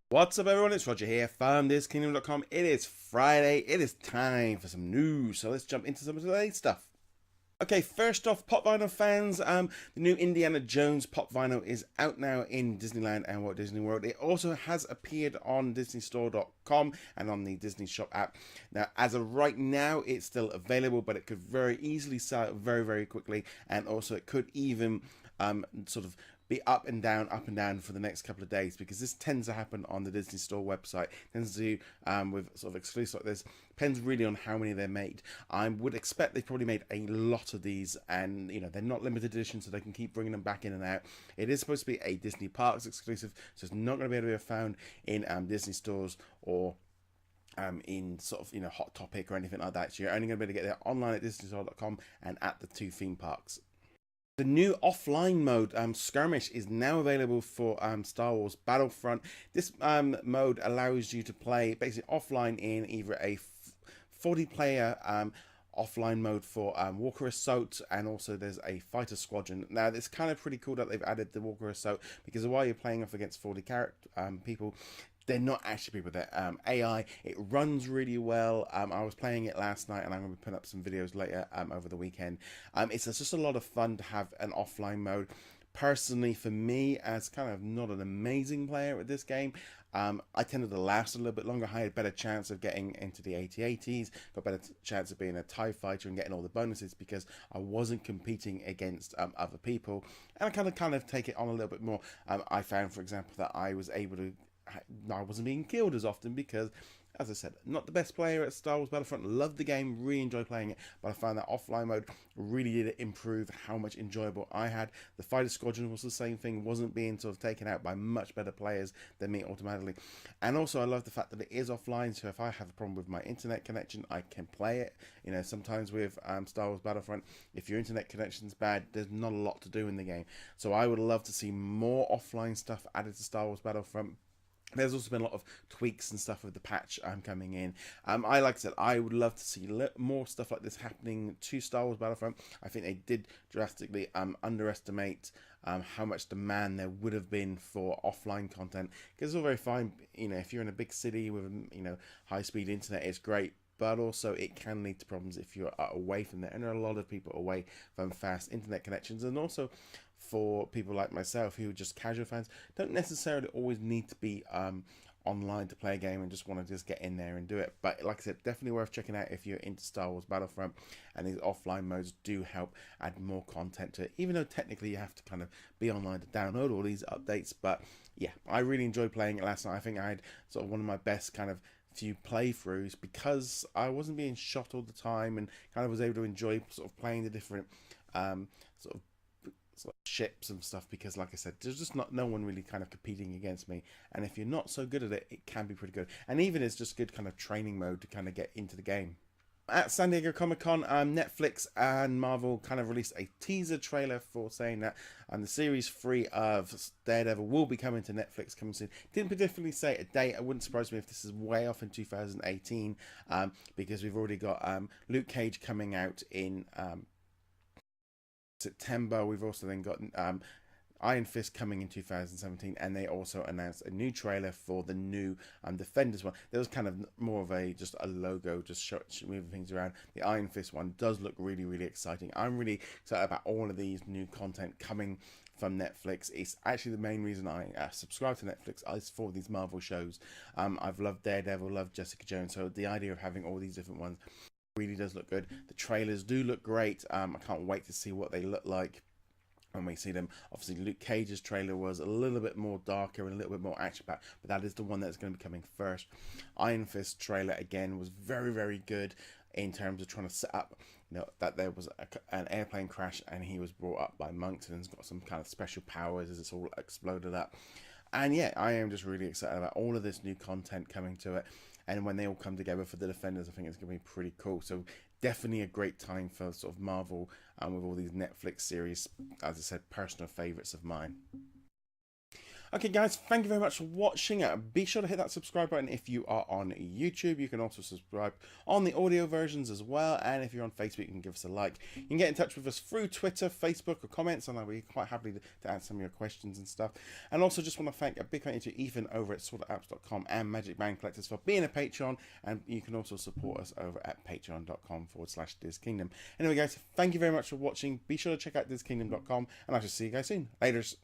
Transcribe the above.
What's up everyone, it's Roger here from DisKingdom.com. It is Friday, it is time for some news, so let's jump into some of today's stuff. Okay, first off, Pop Vinyl fans, the new Indiana Jones Pop Vinyl is out now in Disneyland and Walt Disney World. It also has appeared on DisneyStore.com and on the Disney Shop app. Now, as of right now, it's still available, but it could very easily sell out very, very quickly, and also it could even sort of be up and down for the next couple of days, because this tends to happen on the Disney Store website. Tends to with sort of exclusives like this. Depends really on how many they're made. I would expect they've probably made a lot of these, and you know they're not limited edition, so they can keep bringing them back in and out. It is supposed to be a Disney Parks exclusive, so it's not going to be able to be found in Disney stores or in sort of Hot Topic or anything like that. So you're only going to be able to get it online at DisneyStore.com and at the two theme parks. The new offline mode, Skirmish, is now available for Star Wars Battlefront. This mode allows you to play basically offline in either a 40-player offline mode for Walker Assault, and also there's a Fighter Squadron. Now, it's kind of pretty cool that they've added the Walker Assault, because while you're playing off against 40 people, they're not actually people, they're AI. It runs really well. I was playing it last night, and I'm going to be putting up some videos later over the weekend. It's just a lot of fun to have an offline mode. Personally, for me, as kind of not an amazing player at this game, I tended to last a little bit longer. I had a better chance of getting into the AT-ATs, got a better chance of being a TIE fighter and getting all the bonuses, because I wasn't competing against other people, and I kind of take it on a little bit more. I found, for example, that I wasn't being killed as often because, as I said, not the best player at Star Wars Battlefront. Loved the game, really enjoyed playing it, but I found that offline mode really did improve how much enjoyable I had. The Fighter Squadron was the same thing, wasn't being sort of taken out by much better players than me automatically. And also I love the fact that it is offline, so if I have a problem with my internet connection, I can play it. Sometimes with Star Wars Battlefront, if your internet connection's bad, there's not a lot to do in the game. So I would love to see more offline stuff added to Star Wars Battlefront. There's also been a lot of tweaks and stuff with the patch coming in. Like I said, I would love to see more stuff like this happening to Star Wars Battlefront. I think they did drastically underestimate how much demand there would have been for offline content. Because it's all very fine, if you're in a big city with high-speed internet, it's great. But also it can lead to problems if you're away from there. And there are a lot of people away from fast internet connections. And also for people like myself who are just casual fans, don't necessarily always need to be online to play a game and just want to just get in there and do it. But like I said, definitely worth checking out if you're into Star Wars Battlefront, and these offline modes do help add more content to it, even though technically you have to kind of be online to download all these updates. But yeah, I really enjoyed playing it last night. I think I had sort of one of my best kind of few playthroughs, because I wasn't being shot all the time, and kind of was able to enjoy sort of playing the different sort of ships and stuff, because like I said, there's just no one really kind of competing against me, and if you're not so good at it, it can be pretty good. And even it's just good kind of training mode to kind of get into the game. At San Diego Comic-Con, Netflix and Marvel kind of released a teaser trailer for saying that the series 3 of Daredevil will be coming to Netflix coming soon. Didn't particularly say a date. It wouldn't surprise me if this is way off in 2018, because we've already got Luke Cage coming out in September. We've also then got Iron Fist coming in 2017, and they also announced a new trailer for the new Defenders one. There was kind of more of just a logo, just moving things around. The Iron Fist one does look really, really exciting. I'm really excited about all of these new content coming from Netflix. It's actually the main reason I subscribe to Netflix is for these Marvel shows. I've loved Daredevil, loved Jessica Jones, so the idea of having all these different ones really does look good. The trailers do look great. I can't wait to see what they look like when we see them. Obviously, Luke Cage's trailer was a little bit more darker and a little bit more action-packed, but that is the one that's going to be coming first. Iron Fist trailer, again, was very, very good in terms of trying to set up, that there was an airplane crash and he was brought up by monks and has got some kind of special powers as it's all exploded up. And yeah, I am just really excited about all of this new content coming to it. And when they all come together for the Defenders, I think it's going to be pretty cool. So definitely a great time for sort of Marvel, with all these Netflix series, as I said, personal favourites of mine. Okay, guys, thank you very much for watching. Be sure to hit that subscribe button if you are on YouTube. You can also subscribe on the audio versions as well. And if you're on Facebook, you can give us a like. You can get in touch with us through Twitter, Facebook, or comments, and I'll be quite happy to answer some of your questions and stuff. And also just want to thank a big thank you to Ethan over at sortedapps.com and Magic Band Collectors for being a Patreon. And you can also support us over at patreon.com/DisKingdom. Anyway, guys, thank you very much for watching. Be sure to check out DisKingdom.com, and I shall see you guys soon. Laters.